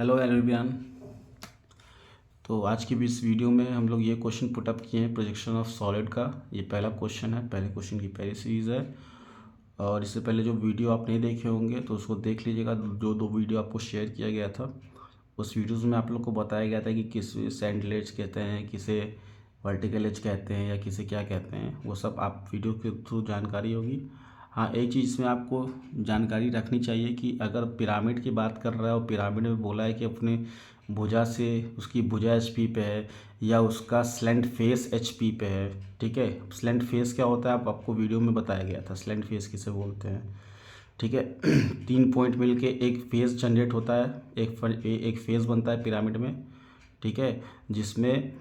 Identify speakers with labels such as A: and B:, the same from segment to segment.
A: Hello everyone. तो आज की भी इस वीडियो में हम लोग ये क्वेश्चन पुटअप किए हैं प्रोजेक्शन ऑफ सॉलिड का। ये पहला क्वेश्चन है, पहले क्वेश्चन की पहली सीरीज़ है। और इससे पहले जो वीडियो आप नहीं देखे होंगे तो उसको देख लीजिएगा। जो दो वीडियो आपको शेयर किया गया था उस वीडियोज़ में आप लोग को बताया गया था कि किस सैंडल एज कहते हैं, किसे वर्टिकल एज कहते हैं या किसे क्या कहते हैं, वो सब आप वीडियो के थ्रू जानकारी होगी। हाँ, एक चीज़ इसमें आपको जानकारी रखनी चाहिए कि अगर पिरामिड की बात कर रहा है और पिरामिड में बोला है कि अपने भुजा से उसकी भुजा एचपी पे है या उसका स्लेंट फेस एचपी पे है। ठीक है, स्लेंट फेस क्या होता है आपको वीडियो में बताया गया था, स्लेंट फेस किसे बोलते हैं। ठीक है तीन पॉइंट मिलके एक फेस जनरेट होता है, एक फेस बनता है पिरामिड में। ठीक है, जिसमें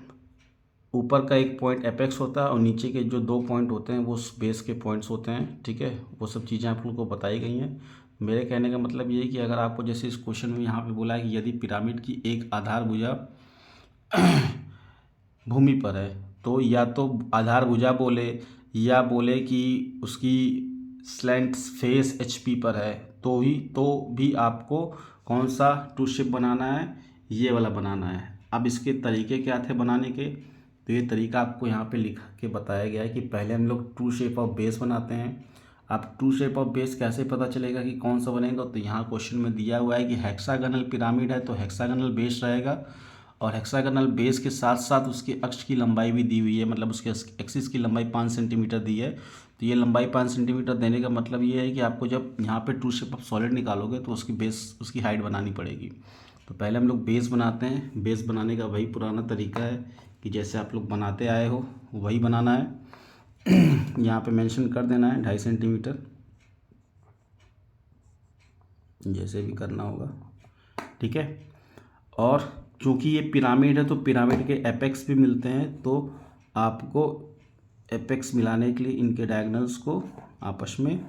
A: ऊपर का एक पॉइंट एपेक्स होता है और नीचे के जो दो पॉइंट होते हैं वो बेस के पॉइंट्स होते हैं। ठीक है, वो सब चीज़ें आप लोगों को बताई गई हैं। मेरे कहने का मतलब ये है कि अगर आपको जैसे इस क्वेश्चन में यहाँ पे बोला है कि यदि पिरामिड की एक आधार भुजा भूमि पर है, तो या तो आधार भुजा बोले या बोले कि उसकी स्लैंट फेस एचपी पर है, तो भी आपको कौन सा टू शेप बनाना है, ये वाला बनाना है। अब इसके तरीके क्या थे बनाने के, तो ये तरीका आपको यहाँ पे लिख के बताया गया है कि पहले हम लोग टू शेप ऑफ बेस बनाते हैं। अब टू शेप ऑफ बेस कैसे पता चलेगा कि कौन सा बनेगा, तो यहाँ क्वेश्चन में दिया हुआ है कि हेक्सागोनल पिरामिड है तो हेक्सागोनल बेस रहेगा और हेक्सागोनल बेस के साथ साथ उसके अक्ष की लंबाई भी दी हुई है, मतलब उसके एक्सिस की लंबाई 5 सेंटीमीटर दी है। तो ये लंबाई 5 सेंटीमीटर देने का मतलब ये है कि आपको जब यहाँ पे टू शेप ऑफ सॉलिड निकालोगे तो उसकी बेस उसकी हाइट बनानी पड़ेगी। तो पहले हम लोग बेस बनाते हैं। बेस बनाने का वही पुराना तरीका है कि जैसे आप लोग बनाते आए हो वही बनाना है। यहाँ पे मेंशन कर देना है 2.5 सेंटीमीटर, जैसे भी करना होगा। ठीक है, और क्योंकि ये पिरामिड है तो पिरामिड के एपेक्स भी मिलते हैं, तो आपको एपेक्स मिलाने के लिए इनके डायगोनल्स को आपस में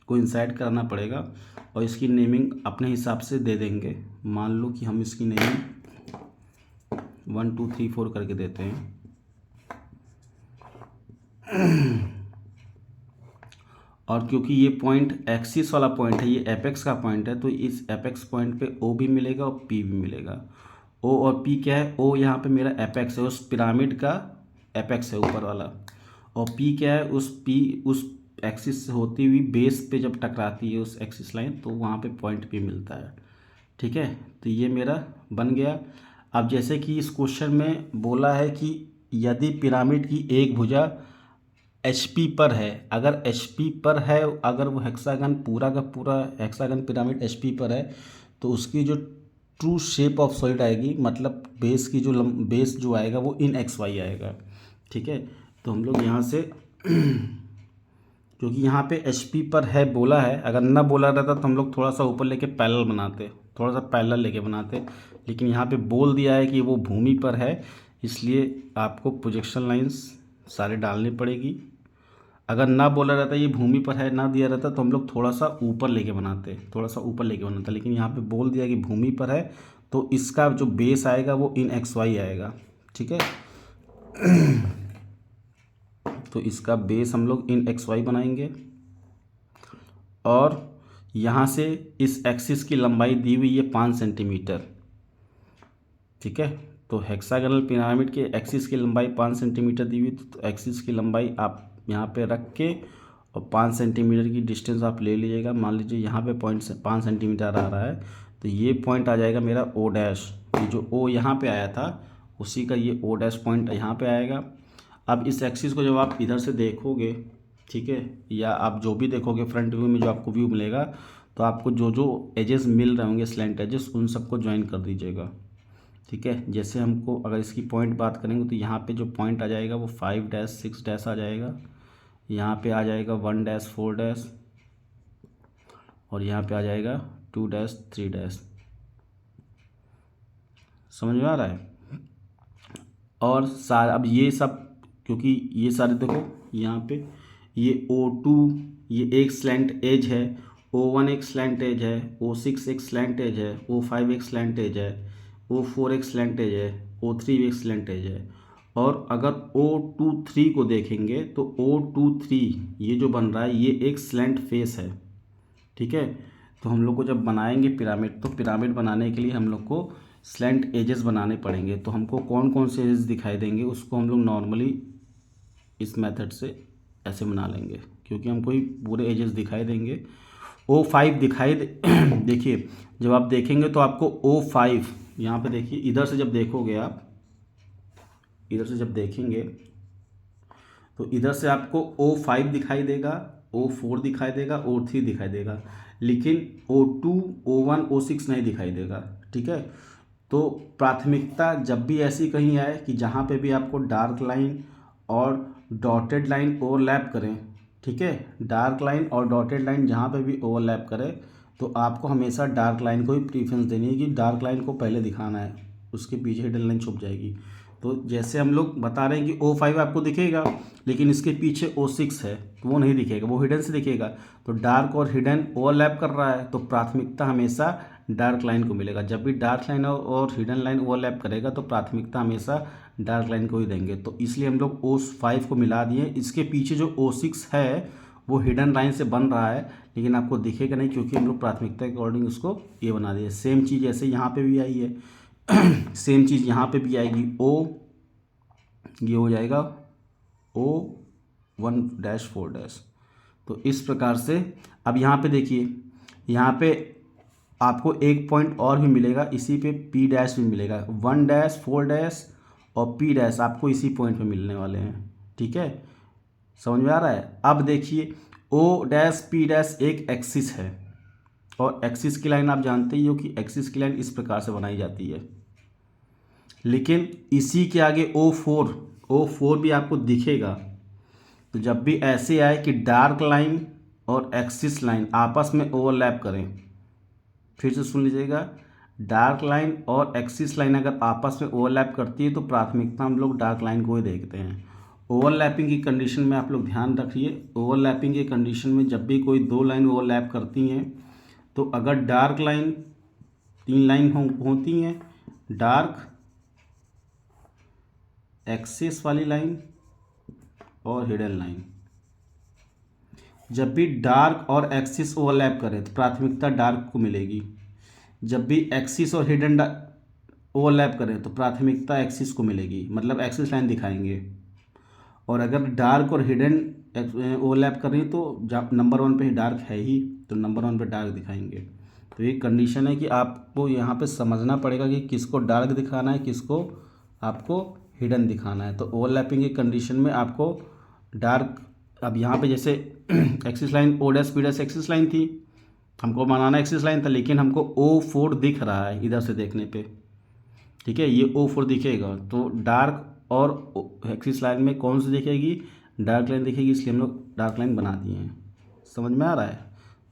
A: कोइंसाइड करना पड़ेगा और इसकी नेमिंग अपने हिसाब से दे देंगे। मान लो कि हम इसकी नेमिंग 1 2 3 4 करके देते हैं। और क्योंकि ये पॉइंट एक्सिस वाला पॉइंट है, ये एपेक्स का पॉइंट है, तो इस एपेक्स पॉइंट पे ओ भी मिलेगा और पी भी मिलेगा। ओ और पी क्या है, ओ यहाँ पे मेरा एपेक्स है, उस पिरामिड का एपेक्स है ऊपर वाला। और पी क्या है, उस एक्सिस से होती हुई बेस पे जब टकराती है उस एक्सिस लाइन, तो वहाँ पे पॉइंट पी मिलता है। ठीक है, तो ये मेरा बन गया। अब जैसे कि इस क्वेश्चन में बोला है कि यदि पिरामिड की एक भुजा एचपी पर है, अगर एचपी पर है, अगर वो हेक्सागन पूरा का पूरा हेक्सागन पिरामिड एचपी पर है, तो उसकी जो ट्रू शेप ऑफ सॉलिड आएगी, मतलब बेस की जो बेस जो आएगा वो इन एक्स वाई आएगा। ठीक है, तो हम लोग यहाँ से क्योंकि यहाँ पे एचपी पर है बोला है, अगर ना बोला रहता तो हम लोग थोड़ा सा ऊपर लेके पैरेलल बनाते, थोड़ा सा पैरेलल लेके बनाते, लेकिन यहाँ पे बोल दिया है कि वो भूमि पर है, इसलिए आपको प्रोजेक्शन लाइंस सारे डालनी पड़ेगी। अगर ना बोला रहता ये भूमि पर है, ना दिया रहता तो हम लोग थोड़ा सा ऊपर लेके बनाते, थोड़ा सा ऊपर लेके बनाते, लेकिन यहाँ पे बोल दिया कि भूमि पर है, तो इसका जो बेस आएगा वो इन एक्स वाई आएगा। ठीक है, तो इसका बेस हम लोग इन एक्स वाई बनाएंगे और यहाँ से इस एक्सिस की लंबाई दी हुई है 5 सेंटीमीटर। ठीक है, तो हेक्सागोनल पिरामिड के एक्सिस की लंबाई 5 सेंटीमीटर दी हुई, तो एक्सिस की लंबाई आप यहाँ पे रख के और 5 सेंटीमीटर की डिस्टेंस आप ले लीजिएगा। मान लीजिए यहाँ पे पॉइंट 5 सेंटीमीटर आ रहा है, तो ये पॉइंट आ जाएगा मेरा ओ डैश। ये जो ओ यहाँ पे आया था उसी का ये ओ डैश पॉइंट यहाँ पे आएगा। अब इस एक्सिस को जब आप इधर से देखोगे, ठीक है, या आप जो भी देखोगे फ्रंट व्यू में जो आपको व्यू मिलेगा, तो आपको जो जो एजेस मिल रहे होंगे स्लैंट एजेस, उन सबको ज्वाइन कर दीजिएगा। ठीक है, जैसे हमको अगर इसकी पॉइंट बात करेंगे तो यहाँ पे जो पॉइंट आ जाएगा वो 5 डैश 6 डैश आ जाएगा, यहाँ पे आ जाएगा 1 डैश 4 डैश और यहाँ पे आ जाएगा 2 डैश 3 डैश। समझ में आ रहा है। और सारा अब ये सब, क्योंकि ये सारे देखो यहाँ पे ये O2 ये एक स्लैंट एज है, O1 एक स्लैंट एज है, O6 एक स्लैंट एज है, O5 एक स्लैंट एज है, O4 एक स्लैंट एज है, O3 एक स्लैंट एज है। और अगर O23 को देखेंगे तो O23 ये जो बन रहा है ये एक स्लैंट फेस है। ठीक है, तो हम लोग को जब बनाएंगे पिरामिड, तो पिरामिड बनाने के लिए हम लोग को स्लैंट एजेस बनाने पड़ेंगे। तो हमको कौन कौन से एजेस दिखाई देंगे उसको हम लोग नॉर्मली इस मेथड से ऐसे बना लेंगे, क्योंकि हमको ही पूरे एजेस दिखाई देंगे। O5 दिखाई देखिए जब आप देखेंगे तो आपको O5 यहाँ पे देखिए, इधर से जब देखोगे आप, इधर से जब देखेंगे तो इधर से आपको O5 दिखाई देगा, O4 दिखाई देगा, O3 दिखाई देगा, लेकिन O2, O1, O6 नहीं दिखाई देगा। ठीक है, तो प्राथमिकता जब भी ऐसी कहीं आए कि जहाँ पे भी आपको डार्क लाइन और डॉटेड लाइन ओवरलैप करें, ठीक है, डार्क लाइन और डॉटेड लाइन जहाँ पे भी ओवरलैप करे, तो आपको हमेशा डार्क लाइन को ही प्रीफरेंस देनी है कि डार्क लाइन को पहले दिखाना है, उसके पीछे हिडन लाइन छुप जाएगी। तो जैसे हम लोग बता रहे हैं कि O5 आपको दिखेगा, लेकिन इसके पीछे O6 है तो वो नहीं दिखेगा, वो हिडन से दिखेगा। तो डार्क और हिडन ओवरलैप कर रहा है तो प्राथमिकता हमेशा डार्क लाइन को मिलेगा। जब भी डार्क लाइन और हिडन लाइन ओवरलैप करेगा तो प्राथमिकता हमेशा डार्क लाइन को ही देंगे। तो इसलिए हम लोग O5 को मिला दिए। इसके पीछे जो O6 है वो हिडन लाइन से बन रहा है, लेकिन आपको दिखेगा नहीं, क्योंकि हम लोग प्राथमिकता के अकॉर्डिंग उसको ये बना दिए। सेम चीज़ जैसे यहाँ पे भी आई है सेम चीज़ यहाँ पे भी आएगी। ये हो जाएगा O1-4। तो इस प्रकार से अब यहाँ पे देखिए, यहाँ पे आपको एक पॉइंट और भी मिलेगा, इसी पे P डैश भी मिलेगा। 1-, 4- और P डैश आपको इसी पॉइंट पे मिलने वाले हैं। ठीक है, समझ में आ रहा है। अब देखिए O-P- एक एक्सिस है, और एक्सिस की लाइन आप जानते ही हो कि एक्सिस की लाइन इस प्रकार से बनाई जाती है। लेकिन इसी के आगे O4 भी आपको दिखेगा। तो जब भी ऐसे आए कि डार्क लाइन और एक्सिस लाइन आपस में ओवरलैप करें, फिर से सुन लीजिएगा, डार्क लाइन और एक्सिस लाइन अगर आपस में ओवरलैप करती है तो प्राथमिकता हम लोग डार्क लाइन को ही देखते हैं। ओवरलैपिंग की कंडीशन में आप लोग ध्यान रखिए, ओवरलैपिंग की कंडीशन में जब भी कोई दो लाइन ओवरलैप करती हैं, तो अगर डार्क लाइन 3 लाइन होती हैं, डार्क, एक्सिस वाली लाइन और हिडन लाइन, जब भी डार्क और एक्सिस ओवरलैप करें तो प्राथमिकता डार्क को मिलेगी। जब भी एक्सिस और हिडन ओवरलैप करें तो प्राथमिकता एक्सिस को मिलेगी, मतलब एक्सिस लाइन दिखाएंगे। और अगर डार्क और हिडन ओवरलैप कर रही है तो नंबर 1 पे ही डार्क है ही, तो नंबर 1 पे डार्क दिखाएंगे। तो ये कंडीशन है कि आपको यहाँ पे समझना पड़ेगा कि किसको डार्क दिखाना है, किसको आपको हिडन दिखाना है। तो ओवरलैपिंग की कंडीशन में आपको डार्क, अब यहाँ पे जैसे axis line O-P- axis line थी, हमको बनाना एक्सिस लाइन था, लेकिन हमको O4 दिख रहा है इधर से देखने पे। ठीक है, ये O4 दिखेगा, तो डार्क और एक्सिस लाइन में कौन सी दिखेगी, डार्क लाइन दिखेगी, इसलिए हम लोग डार्क लाइन बना दिए हैं। समझ में आ रहा है।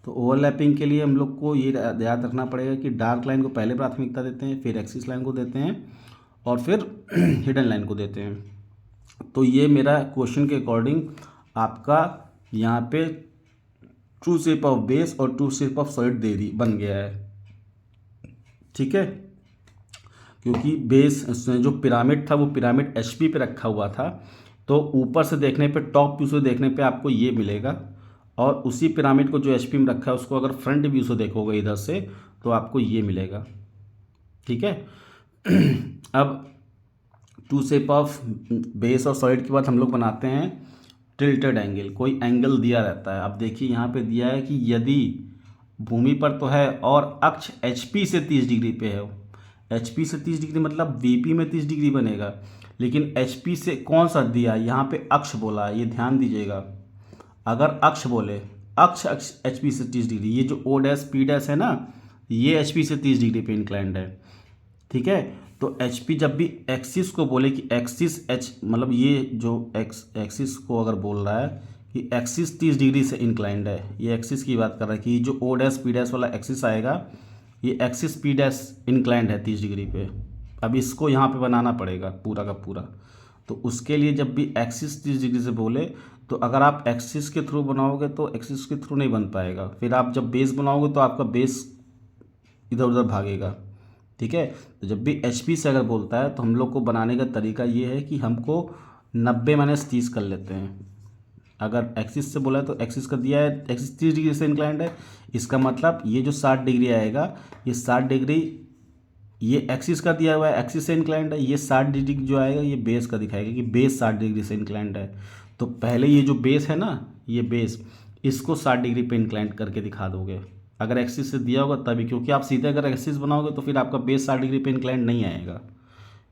A: तो ओवरलैपिंग के लिए हम लोग को ये याद रखना पड़ेगा कि डार्क लाइन को पहले प्राथमिकता देते हैं, फिर एक्सिस लाइन को देते हैं, और फिर हिडन लाइन को देते हैं। तो ये मेरा क्वेश्चन के अकॉर्डिंग आपका यहाँ पे ट्रू शेप ऑफ बेस और ट्रू शेप ऑफ सॉलिड बन गया है। ठीक है, क्योंकि बेस जो पिरामिड था वो पिरामिड HP पे रखा हुआ था, तो ऊपर से देखने पे, टॉप व्यू से देखने पे आपको ये मिलेगा, और उसी पिरामिड को जो HP में रखा है उसको अगर फ्रंट व्यू से देखोगे इधर से तो आपको ये मिलेगा। ठीक है अब टू शेप ऑफ बेस और सॉलिड के बाद हम लोग बनाते हैं टिल्टेड एंगल। कोई एंगल दिया रहता है, अब देखिए यहाँ पे दिया है कि यदि भूमि पर तो है और अक्ष HP से 30 डिग्री पे है। HP से 30 डिग्री मतलब VP में 30 डिग्री बनेगा, लेकिन HP से कौन सा दिया, यहाँ पे अक्ष बोला है, ये ध्यान दीजिएगा। अगर अक्ष बोले, अक्ष HP से 30 डिग्री, ये जो O-P- है ना, ये HP से 30 डिग्री पे इंक्लाइंड है। ठीक है, तो HP जब भी एक्सिस को बोले कि एक्सिस H, मतलब ये जो एक्सिस को अगर बोल रहा है कि एक्सिस 30 डिग्री से इंक्लाइंड है, ये एक्सिस की बात कर रहा है कि जो O-P- वाला एक्सिस आएगा, ये एक्सिस P- इंक्लाइंड है 30 डिग्री पे। अब इसको यहाँ पे बनाना पड़ेगा पूरा का पूरा। तो उसके लिए जब भी एक्सिस 30 डिग्री से बोले, तो अगर आप एक्सिस के थ्रू बनाओगे तो एक्सिस के थ्रू नहीं बन पाएगा, फिर आप जब बेस बनाओगे तो आपका बेस इधर उधर भागेगा। ठीक है, तो जब भी HP से अगर बोलता है तो हम लोग को बनाने का तरीका ये है कि हमको 90 - 30 कर लेते हैं। अगर एक्सिस से बोला है तो एक्सिस का दिया है, एक्सिस 30 डिग्री से इंक्लाइंड है, इसका मतलब ये जो 60 डिग्री आएगा, ये 60 डिग्री ये एक्सिस का दिया हुआ है, एक्सिस से इंक्लाइंड है। ये 60 डिग्री जो आएगा ये बेस का दिखाएगा कि बेस 60 डिग्री से इंक्लाइंड है। तो पहले ये जो बेस है ना, ये बेस, इसको 60 डिग्री पे इंक्लाइंड करके दिखा दोगे अगर एक्सिस से दिया होगा तभी, क्योंकि आप सीधे अगर एक्सिस बनाओगे तो फिर आपका बेस 60 डिग्री पे इंक्लाइंड नहीं आएगा।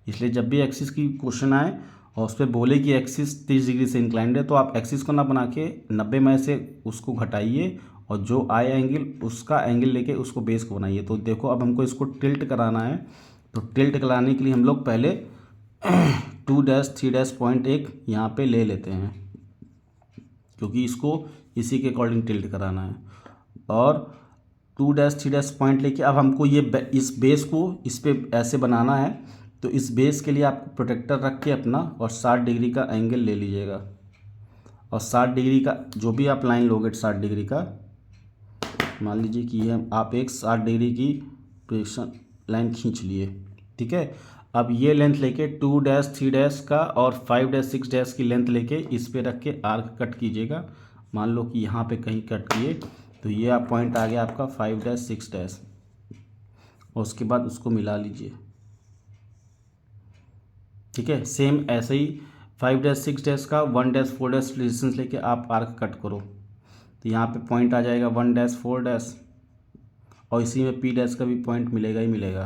A: इसलिए जब भी एक्सिस की क्वेश्चन आए और उस पर बोले कि एक्सिस 30 डिग्री से इंक्लाइंड है, तो आप एक्सिस को ना बना के 90 में से उसको घटाइए और जो आए एंगल उसका एंगल लेके उसको बेस को बनाइए। तो देखो अब हमको इसको टिल्ट कराना है, तो टिल्ट कराने के लिए हम लोग पहले 2-3 पॉइंट एक यहाँ पे ले लेते हैं, क्योंकि इसको इसी के अकॉर्डिंग टिल्ट कराना है। और 2-3 पॉइंट लेके अब हमको ये इस बेस को इस पे ऐसे बनाना है। तो इस बेस के लिए आपको प्रोटेक्टर रख के अपना और 60 डिग्री का एंगल ले लीजिएगा, और 60 डिग्री का जो भी आप लाइन लोगे 60 डिग्री का, मान लीजिए कि ये आप एक 60 डिग्री की प्रोजेक्शन लाइन खींच लिए, ठीक है। अब ये लेंथ लेके 2-3 का और 5-6 की लेंथ लेके इस पे रख के आर्क कट कीजिएगा। मान लो कि यहाँ पे कहीं कट किए तो ये आप पॉइंट आ गया आपका 5-6, और उसके बाद उसको मिला लीजिए, ठीक है। सेम ऐसे ही 5-6 का 1-4 डिस्टेंस लेके आप आर्क कट करो, तो यहाँ पे पॉइंट आ जाएगा 1-4, और इसी में P डैश का भी पॉइंट मिलेगा ही मिलेगा,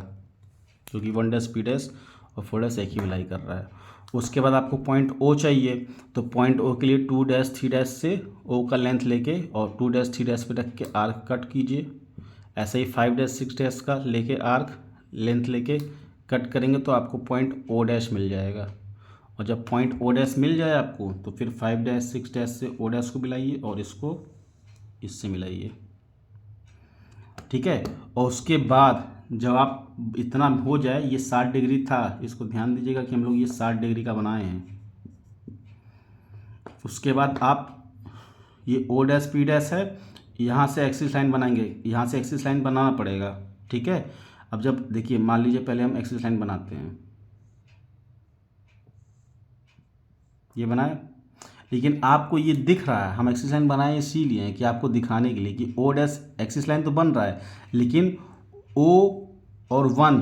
A: क्योंकि 1 P डैश और 4 एक ही मिलाई कर रहा है। उसके बाद आपको पॉइंट O चाहिए, तो पॉइंट O के लिए 2-3 से O का लेंथ लेके और 2-3 पे रख के आर्क कट कीजिए। ऐसे ही 5-6 का लेके आर्क लेंथ लेके कट करेंगे तो आपको पॉइंट O डैश मिल जाएगा। और जब पॉइंट O डैश मिल जाए आपको, तो फिर 5-6 से O डैश को मिलाइए और इसको इससे मिलाइए, ठीक है। और उसके बाद जब आप इतना हो जाए, ये 60 डिग्री था, इसको ध्यान दीजिएगा कि हम लोग ये 60 डिग्री का बनाए हैं। उसके बाद आप ये O डैश P डैश है, यहाँ से एक्सिस लाइन बनाएंगे, यहाँ से एक्सिस लाइन बनाना पड़ेगा, ठीक है। अब जब देखिए मान लीजिए पहले हम एक्सिस लाइन बनाते हैं, ये बनाए, लेकिन आपको ये दिख रहा है, हम एक्सिस लाइन बनाए इसीलिए कि आपको दिखाने के लिए कि O डैश एक्सिस लाइन तो बन रहा है, लेकिन O और 1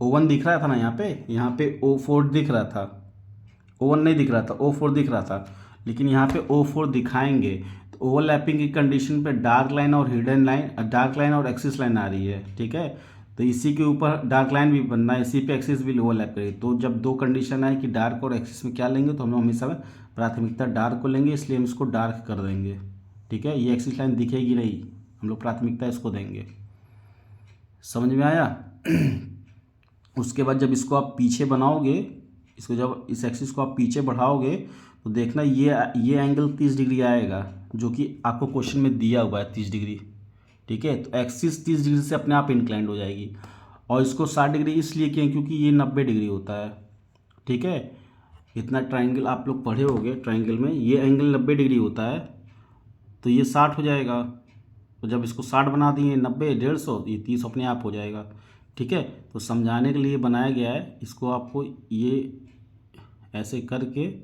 A: O1 दिख रहा था ना, यहाँ पे O4 दिख रहा था, O1 नहीं दिख रहा था, O4 दिख रहा था, लेकिन यहाँ पे O4 दिखाएंगे तो ओवरलैपिंग की कंडीशन पे डार्क लाइन और हिडन लाइन, डार्क लाइन और एक्सिस लाइन आ रही है, ठीक है। तो इसी के ऊपर डार्क लाइन भी बनना है, इसी पे एक्सिस भी ओवरलैप करेगी। तो जब दो कंडीशन आए कि डार्क और एक्सिस में क्या लेंगे, तो हम लोग हमेशा प्राथमिकता डार्क को लेंगे, इसलिए हम इसको डार्क कर देंगे, ठीक है। ये एक्सिस लाइन दिखेगी नहीं, हम लोग प्राथमिकता इसको देंगे, समझ में आया। उसके बाद जब इसको आप पीछे बनाओगे, इसको जब इस एक्सिस को आप पीछे बढ़ाओगे तो देखना ये एंगल 30 डिग्री आएगा, जो कि आपको क्वेश्चन में दिया हुआ है 30 डिग्री, ठीक है। तो एक्सिस 30 डिग्री से अपने आप इंक्लाइंड हो जाएगी। और इसको 60 डिग्री इसलिए किए क्योंकि ये 90 डिग्री होता है, ठीक है। इतना ट्राइंगल आप लोग पढ़े होंगे, ट्राइंगल में ये एंगल 90 डिग्री होता है, तो ये 60 हो जाएगा। तो जब इसको 60 बना दिए, 90 150, ये 30 अपने आप हो जाएगा, ठीक है। तो समझाने के लिए बनाया गया है, इसको आपको ये ऐसे करके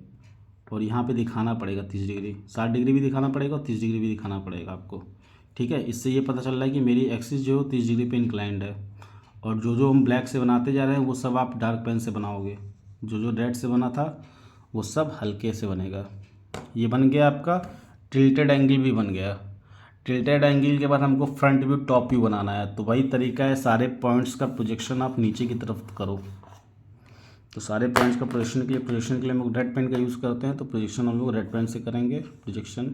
A: और यहाँ पे दिखाना पड़ेगा 30 डिग्री, 60 डिग्री भी दिखाना पड़ेगा और 30 डिग्री भी दिखाना पड़ेगा आपको, ठीक है। इससे ये पता चल रहा है कि मेरी एक्सिस जो 30 डिग्री पे इंक्लाइंड है। और जो हम ब्लैक से बनाते जा रहे हैं वो सब आप डार्क पेन से बनाओगे, जो रेड से बना था वो सब हल्के से बनेगा। ये बन गया आपका टिल्टेड एंगल भी बन गया। टिल्टेड एंगल के बाद हमको फ्रंट व्यू टॉप व्यू बनाना है, तो वही तरीका है, सारे पॉइंट्स का प्रोजेक्शन आप नीचे की तरफ करो। तो सारे पॉइंट्स का प्रोजेक्शन के लिए हम लोग रेड पेन का यूज़ करते हैं, तो प्रोजेक्शन हम लोग रेड पेन से करेंगे। प्रोजेक्शन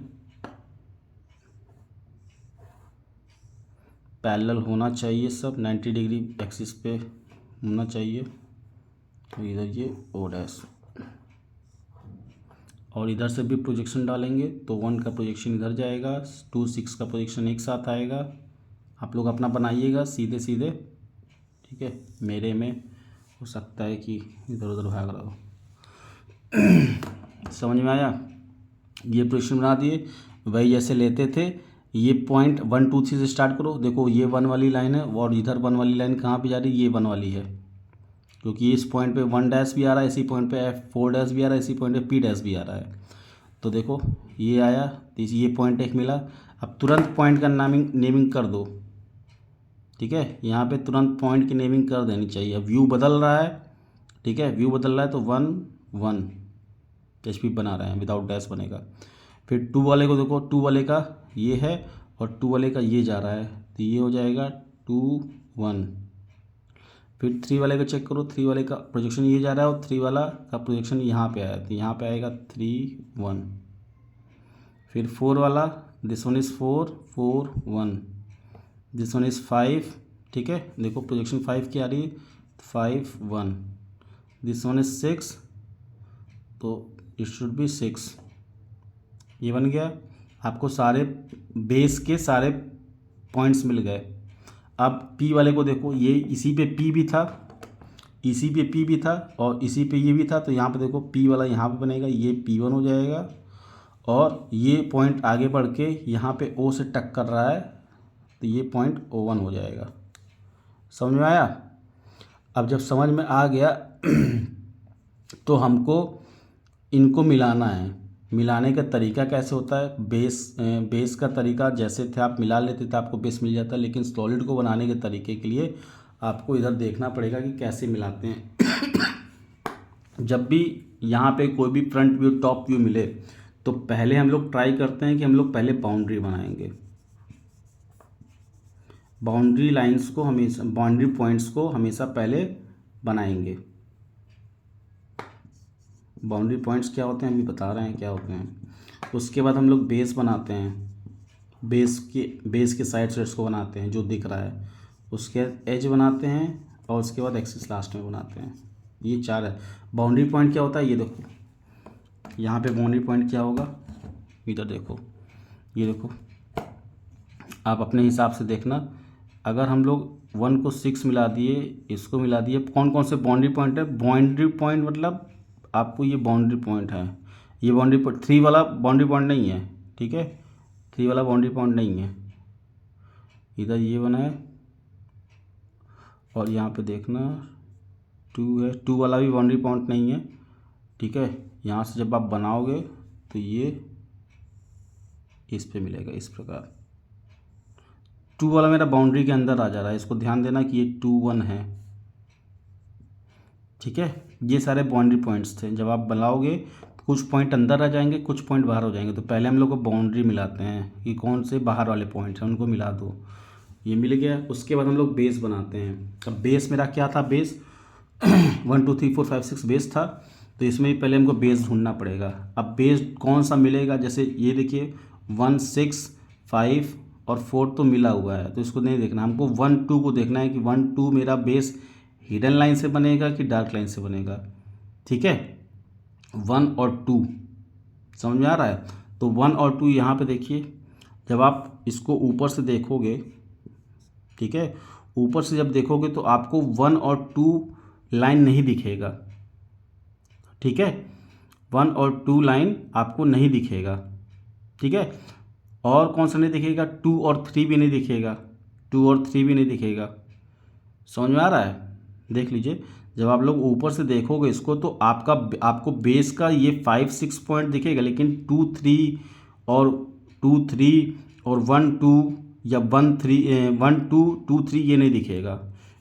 A: पैरेलल होना चाहिए, सब 90 डिग्री एक्सिस पे होना चाहिए। तो इधर ये O डैश, और इधर से भी प्रोजेक्शन डालेंगे तो 1 का प्रोजेक्शन इधर जाएगा, 2 6 का प्रोजेक्शन एक साथ आएगा। आप लोग अपना बनाइएगा सीधे सीधे, ठीक है। मेरे में हो सकता है कि इधर उधर भाग रहा हो। समझ में आया। ये प्रोजेक्शन बना दिए, वही जैसे लेते थे, ये पॉइंट 1 2 3 से स्टार्ट करो। देखो ये 1 वाली लाइन है, और इधर 1 वाली लाइन कहाँ पे जा रही है, ये 1 वाली है, क्योंकि इस पॉइंट पे 1 डैश भी आ रहा है, इसी पॉइंट पे 4 डैश भी आ रहा है, इसी पॉइंट पे P डैश भी आ रहा है। तो देखो ये आया तो ये पॉइंट एक मिला। अब तुरंत पॉइंट का नेमिंग कर दो, ठीक है, यहाँ पे तुरंत पॉइंट की नेमिंग कर देनी चाहिए। अब व्यू बदल रहा है, ठीक है, व्यू बदल रहा है तो 1 1 HP बना रहे हैं, विदाउट डैश बनेगा। फिर 2 वाले को देखो, 2 वाले का ये है और 2 वाले का ये जा रहा है तो ये हो जाएगा 2 1। फिर 3 वाले का चेक करो, 3 वाले का प्रोजेक्शन ये जा रहा है और 3 वाला का प्रोजेक्शन यहाँ पे आया तो यहाँ पे आएगा 3 1। फिर 4 वाला, this one is 4 4 1, this one is 5, ठीक है, देखो प्रोजेक्शन 5 की आ रही है 5 1, दिस वन इज़ 6 तो इट शुड बी 6। ये बन गया, आपको सारे बेस के सारे पॉइंट्स मिल गए। अब P वाले को देखो, ये इसी पे P भी था, इसी पे P भी था और इसी पे ये भी था, तो यहाँ पे देखो P वाला यहाँ पे बनेगा, ये P1 हो जाएगा और ये पॉइंट आगे बढ़ के यहाँ पे O से टक कर रहा है तो ये पॉइंट O1 हो जाएगा। समझ में आया? अब जब समझ में आ गया तो हमको इनको मिलाना है। मिलाने का तरीका कैसे होता है? बेस का तरीका जैसे थे आप मिला लेते थे, आपको बेस मिल जाता है, लेकिन सॉलिड को बनाने के तरीके के लिए आपको इधर देखना पड़ेगा कि कैसे मिलाते हैं। जब भी यहाँ पे कोई भी फ्रंट व्यू टॉप व्यू मिले तो पहले हम लोग ट्राई करते हैं कि हम लोग पहले बाउंड्री बनाएंगे। बाउंड्री लाइंस को हमेशा, बाउंड्री पॉइंट्स को हमेशा पहले बनाएंगे। बाउंड्री पॉइंट्स क्या होते हैं अभी बता रहे हैं क्या होते हैं। उसके बाद हम लोग बेस बनाते हैं, बेस के साइड्स को बनाते हैं जो दिख रहा है, उसके एज बनाते हैं और उसके बाद एक्सिस लास्ट में बनाते हैं। ये 4 है। बाउंड्री पॉइंट क्या होता है ये देखो, यहाँ पे बाउंड्री पॉइंट क्या होगा, इधर देखो, ये देखो, आप अपने हिसाब से देखना। अगर हम लोग 1 को 6 मिला दिए, इसको मिला दिए, कौन कौन से बाउंड्री पॉइंट है? बाउंड्री पॉइंट मतलब आपको ये बाउंड्री पॉइंट है, ये बाउंड्री पॉइंट 3 वाला बाउंड्री पॉइंट नहीं है, ठीक है, 3 वाला बाउंड्री पॉइंट नहीं है। इधर ये बना है और यहाँ पे देखना 2 है, 2 वाला भी बाउंड्री पॉइंट नहीं है, ठीक है। यहाँ से जब आप बनाओगे तो ये इस पे मिलेगा इस प्रकार। 2 वाला मेरा बाउंड्री के अंदर आ जा रहा है, इसको ध्यान देना कि ये 2 1 है, ठीक है। ये सारे बाउंड्री पॉइंट्स थे। जब आप बनाओगे कुछ पॉइंट अंदर आ जाएंगे, कुछ पॉइंट बाहर हो जाएंगे, तो पहले हम लोग को बाउंड्री मिलाते हैं कि कौन से बाहर वाले पॉइंट हैं, उनको मिला दो। ये मिल गया। उसके बाद हम लोग बेस बनाते हैं। अब बेस मेरा क्या था? बेस 1 2 3 4 5 6 बेस था, तो इसमें भी पहले हमको बेस ढूंढना पड़ेगा। अब बेस कौन सा मिलेगा? जैसे ये देखिए 1 6 5 और 4 तो मिला हुआ है, तो इसको नहीं देखना, हमको 1 2 को देखना है कि 1 2 मेरा बेस हिडन लाइन से बनेगा कि डार्क लाइन से बनेगा, ठीक है। 1 और 2 समझ में आ रहा है? तो 1 और 2 यहाँ पे देखिए, जब आप इसको ऊपर से देखोगे, ठीक है, ऊपर से जब देखोगे तो आपको 1 और 2 लाइन नहीं दिखेगा, ठीक है, 1 और 2 लाइन आपको नहीं दिखेगा, ठीक है। और कौन सा नहीं दिखेगा? 2 और 3 भी नहीं दिखेगा, 2 और 3 भी नहीं दिखेगा। समझ में आ रहा है? देख लीजिए, जब आप लोग ऊपर से देखोगे इसको तो आपको बेस का ये 5 6 पॉइंट दिखेगा, लेकिन 2 3 और 2 3 और 1 2 या 1 2 2 3 ये नहीं दिखेगा,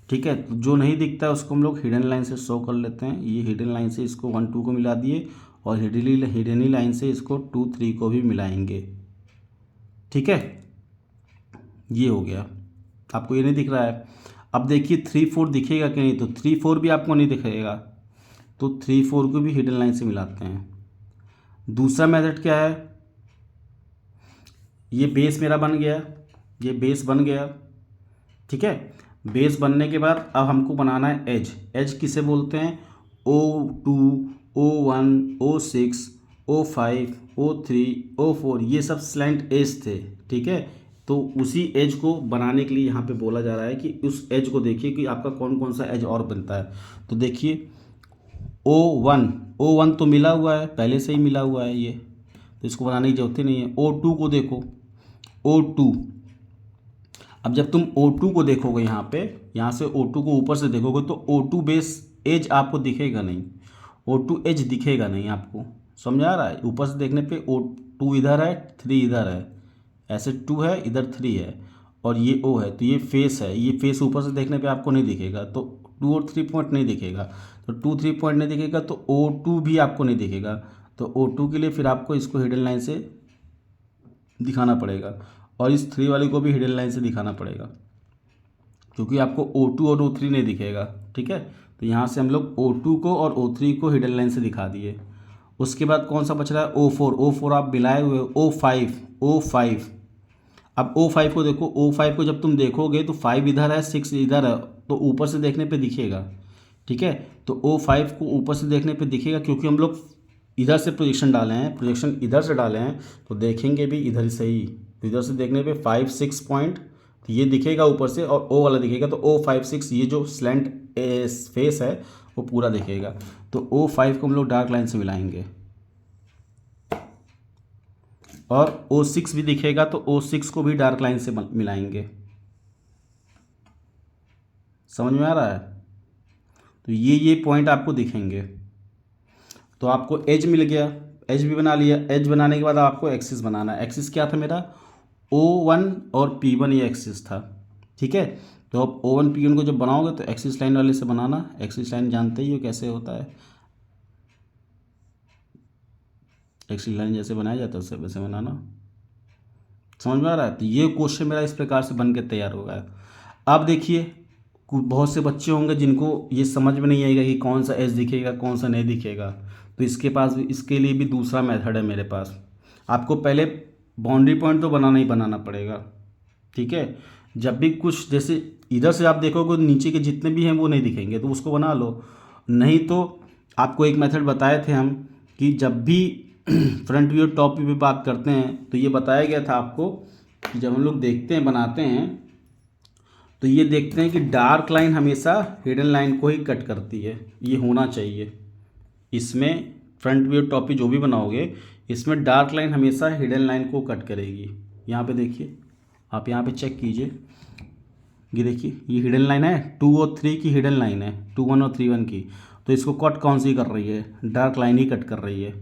A: ठीक है। तो जो नहीं दिखता है उसको हम लोग हिडन लाइन से शो कर लेते हैं। ये हिडन लाइन से इसको 1 2 को मिला दिए और हिडन लाइन से इसको 2 3 को भी मिलाएंगे, ठीक है। ये हो गया। आपको ये नहीं दिख रहा है? अब देखिए 3 4 दिखेगा कि नहीं, तो 3 4 भी आपको नहीं दिखेगा, तो 3 4 को भी हिडन लाइन से मिलाते हैं। दूसरा मेथड क्या है? ये बेस मेरा बन गया, ये बेस बन गया, ठीक है। बेस बनने के बाद अब हमको बनाना है एज। एज किसे बोलते हैं? O2 O1 O6 O5 O3 O4 ये सब स्लैंट एज थे, ठीक है। तो उसी एज को बनाने के लिए यहाँ पे बोला जा रहा है कि उस एज को देखिए कि आपका कौन कौन सा एज और बनता है। तो देखिए O1 तो मिला हुआ है, पहले से ही मिला हुआ है ये, तो इसको बनाने की जरूरत ही नहीं है। O2 को देखो, O2, अब जब तुम O2 को देखोगे यहाँ पे, यहाँ से O2 को ऊपर से देखोगे तो O2 बेस एज आपको दिखेगा नहीं, O2 एज दिखेगा नहीं आपको, समझ आ रहा है? ऊपर से देखने पे O2 इधर है, 3 इधर है, ऐसे 2 है, इधर 3 है और ये O है, तो ये फेस है। ये फेस ऊपर से देखने पे आपको नहीं दिखेगा, तो 2 और 3 पॉइंट नहीं दिखेगा। तो 2 3 पॉइंट नहीं दिखेगा तो O2 भी आपको नहीं दिखेगा। तो O2 के लिए फिर आपको इसको हिडन लाइन से दिखाना पड़ेगा और इस 3 वाले को भी हिडन लाइन से दिखाना पड़ेगा, क्योंकि आपको O2 और O3 नहीं दिखेगा। ठीक है, तो यहाँ से हम लोग O2 को और O3 को हिडन लाइन से दिखा दिए। उसके बाद कौन सा बच रहा है? O4 आप मिलाए हुए O5। अब O5 को देखो, O5 को जब तुम देखोगे तो 5 इधर है, 6 इधर है, तो ऊपर से देखने पे दिखेगा। ठीक है, तो O5 को ऊपर से देखने पे दिखेगा, क्योंकि हम लोग इधर से प्रोजेक्शन डाले हैं, प्रोजेक्शन इधर से डाले हैं, तो देखेंगे भी इधर से ही। तो इधर से देखने पे 5 6 पॉइंट तो ये दिखेगा ऊपर से, और O वाला दिखेगा, तो O5 6 ये जो स्लैंट फेस है वो पूरा दिखेगा। तो O5 को हम लोग डार्क लाइन से मिलाएंगे और O6 भी दिखेगा, तो O6 को भी डार्क लाइन से मिलाएंगे। समझ में आ रहा है? तो ये पॉइंट आपको दिखेंगे। तो आपको एज मिल गया, एज भी बना लिया। एज बनाने के बाद आपको एक्सिस बनाना है। एक्सिस क्या था मेरा? O1 और P1 ये एक्सिस था। ठीक है, तो अब O1 P1 को जब बनाओगे तो एक्सिस लाइन वाले से बनाना। एक्सिस लाइन जानते ही हो कैसे होता है, एक्सिस लाइन जैसे बनाया जाता है उससे वैसे बनाना। समझ में आ रहा है? तो ये क्वेश्चन मेरा इस प्रकार से बन के तैयार हो गया। अब देखिए, बहुत से बच्चे होंगे जिनको ये समझ में नहीं आएगा कि कौन सा एज दिखेगा कौन सा नहीं दिखेगा। तो इसके लिए भी दूसरा मेथड है मेरे पास। आपको पहले बाउंड्री पॉइंट तो बनाना ही बनाना पड़ेगा। ठीक है, जब भी कुछ जैसे इधर से आप देखोगे तो नीचे के जितने भी हैं वो नहीं दिखेंगे, तो उसको बना लो। नहीं तो आपको एक मेथड बताए थे हम कि जब भी फ्रंट व्यू और टॉप व्यू पे बात करते हैं तो ये बताया गया था आपको कि जब हम लोग देखते हैं बनाते हैं तो ये देखते हैं कि डार्क लाइन हमेशा हिडन लाइन को ही कट करती है। ये होना चाहिए इसमें, फ्रंट व्यू टॉप व्यू जो भी बनाओगे इसमें डार्क लाइन हमेशा हिडन लाइन को कट करेगी। यहाँ पे देखिए, आप यहाँ पे चेक कीजिए, ये देखिए ये हिडन लाइन है, 2 और 3 की हिडन लाइन है, 2 1 और 3 1 की। तो इसको कट कौन सी कर रही है? डार्क लाइन ही कट कर रही है।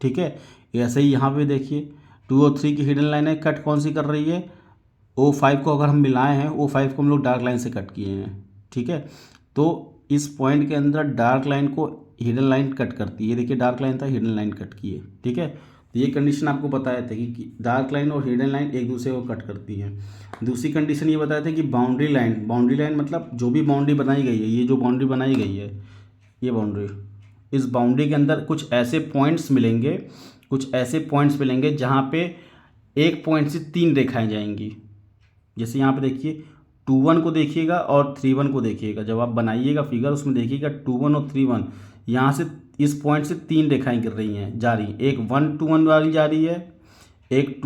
A: ठीक है, ऐसे ही यहाँ पे देखिए 2 और 3 की हिडन लाइन है, कट कौन सी कर रही है? O5 को अगर हम मिलाए हैं, O5 को हम लोग डार्क लाइन से कट किए हैं। ठीक है, तो इस पॉइंट के अंदर डार्क लाइन को हिडन लाइन कट करती है। देखिए डार्क लाइन था, हिडन लाइन कट की है। ठीक है, तो ये कंडीशन आपको बताया था कि डार्क लाइन और हिडन लाइन एक दूसरे को कट करती है। दूसरी कंडीशन ये बताया था कि बाउंड्री लाइन मतलब जो भी बाउंड्री बनाई गई है, ये जो बाउंड्री बनाई गई है, ये बाउंड्री, इस बाउंड्री के अंदर कुछ ऐसे पॉइंट्स मिलेंगे जहाँ पे एक पॉइंट से 3 रेखाएं जाएंगी। जैसे यहाँ पे देखिए 2 1 को देखिएगा और 3 1 को देखिएगा। जब आप बनाइएगा फिगर उसमें देखिएगा 2 1 और 3 1, यहाँ से इस पॉइंट से 3 रेखाएं गिर रही हैं, जा रही हैं। एक 1 2 1 वाली जा रही है, एक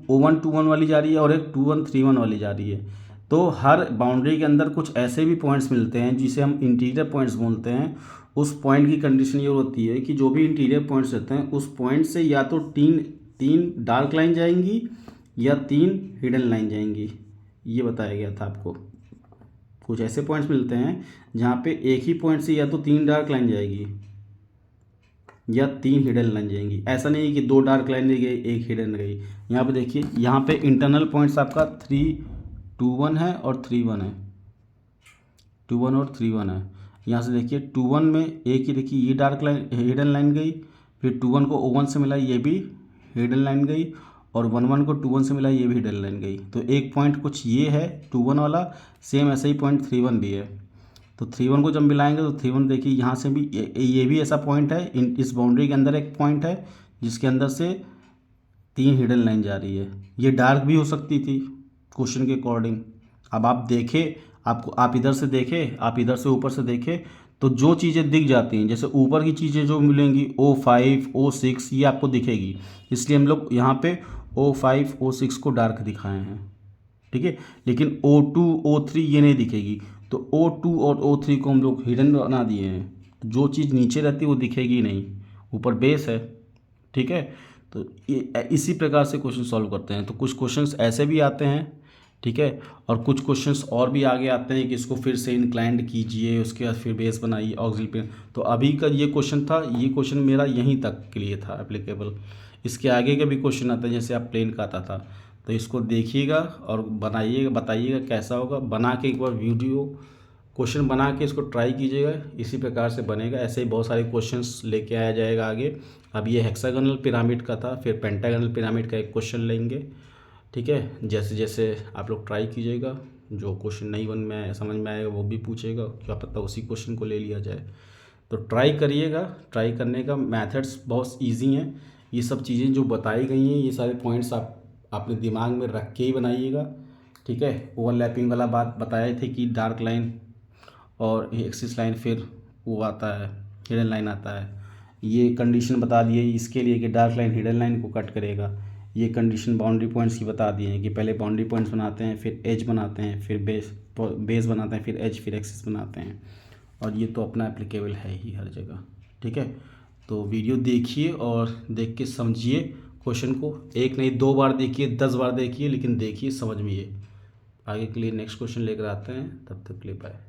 A: O1 2 1 वाली जा रही है और एक 2 1 3 1 वाली जा रही है। तो हर बाउंड्री के अंदर कुछ ऐसे भी पॉइंट्स मिलते हैं जिसे हम इंटीरियर पॉइंट्स बोलते हैं। उस पॉइंट की कंडीशन ये होती है कि जो भी इंटीरियर पॉइंट्स रहते हैं उस पॉइंट से या तो तीन डार्क लाइन जाएंगी या 3 हिडन लाइन जाएंगी। ये बताया गया था आपको। कुछ ऐसे पॉइंट्स मिलते हैं जहाँ पे एक ही पॉइंट से या तो 3 डार्क लाइन जाएगी या 3 हिडन लाइन जाएंगी। ऐसा नहीं है कि 2 डार्क लाइन गई एक हिडन गई। यहाँ पे देखिए, यहाँ पे इंटरनल पॉइंट्स आपका 3 2 1 है और 3 1 है, 2 1 और 3 1 है। यहाँ से देखिए 2 1 में एक ही देखिए ये डार्क लाइन हिडन लाइन गई, फिर 2 1 को O1 से मिला ये भी हिडन लाइन गई, और 1 1 को 2 1 से मिला ये भी हिडन लाइन गई। तो एक पॉइंट कुछ ये है 2 1 वाला, सेम ऐसा ही पॉइंट 3 1 भी है। तो 3 1 को जब मिलाएंगे तो 3 1 देखिए यहाँ से भी ये भी ऐसा पॉइंट है। इस बाउंड्री के अंदर एक पॉइंट है जिसके अंदर से 3 हिडन लाइन जा रही है। ये डार्क भी हो सकती थी क्वेश्चन के अकॉर्डिंग। अब आप देखें, आप इधर से देखें, आप इधर से ऊपर से देखें, तो जो चीज़ें दिख जाती हैं, जैसे ऊपर की चीज़ें जो मिलेंगी O5 O6 ये आपको दिखेगी, इसलिए हम लोग यहाँ पे O5 O6 को डार्क दिखाए हैं। ठीक है, लेकिन O2 O3 ये नहीं दिखेगी, तो O2 और O3 को हम लोग हिडन बना दिए हैं। तो जो चीज़ नीचे रहती है वो दिखेगी नहीं, ऊपर बेस है। ठीक है, तो ये इसी प्रकार से क्वेश्चन सॉल्व करते हैं। तो कुछ क्वेश्चंस ऐसे भी आते हैं ठीक है। और कुछ क्वेश्चंस और भी आगे आते हैं कि इसको फिर से इंक्लाइंड कीजिए, उसके बाद फिर बेस बनाइए ऑक्सिलरी प्लेन। तो अभी का ये क्वेश्चन था, ये क्वेश्चन मेरा यहीं तक के लिए था एप्लीकेबल। इसके आगे का भी क्वेश्चन आता है, जैसे आप प्लेन का आता था, तो इसको देखिएगा और बनाइएगा, बताइएगा कैसा होगा। बना के एक बार वीडियो क्वेश्चन बना के इसको ट्राई कीजिएगा, इसी प्रकार से बनेगा। ऐसे ही बहुत सारे क्वेश्चंस लेके आया जाएगा आगे। अब ये हेक्सागोनल पिरामिड का था, फिर पेंटागोनल पिरामिड का एक क्वेश्चन लेंगे। ठीक है, जैसे जैसे आप लोग ट्राई कीजिएगा, जो क्वेश्चन नहीं समझ में आएगा वो भी पूछेगा, क्या पता उसी क्वेश्चन को ले लिया जाए। तो ट्राई करिएगा। ट्राई करने का मेथड्स बहुत इजी हैं। ये सब चीज़ें जो बताई गई हैं, ये सारे पॉइंट्स आप अपने दिमाग में रख के ही बनाइएगा। ठीक है, ओवरलैपिंग वाला बात बताए थे कि डार्क लाइन और एक्सिस लाइन, फिर वो आता है हिडन लाइन आता है। ये कंडीशन बता दिए इसके लिए कि डार्क लाइन हिडन लाइन को कट करेगा। ये कंडीशन बाउंड्री पॉइंट्स की बता दिए हैं कि पहले बाउंड्री पॉइंट्स बनाते हैं, फिर एज बनाते हैं, फिर बेस बनाते हैं, फिर एज, फिर एक्सिस बनाते हैं। और ये तो अपना एप्लीकेबल है ही हर जगह। ठीक है, तो वीडियो देखिए और देख के समझिए क्वेश्चन को। एक नहीं 2 बार देखिए, 10 बार देखिए, लेकिन देखिए समझ में। ये आगे के लिए नेक्स्ट क्वेश्चन लेकर आते हैं, तब तक के लिए बाय।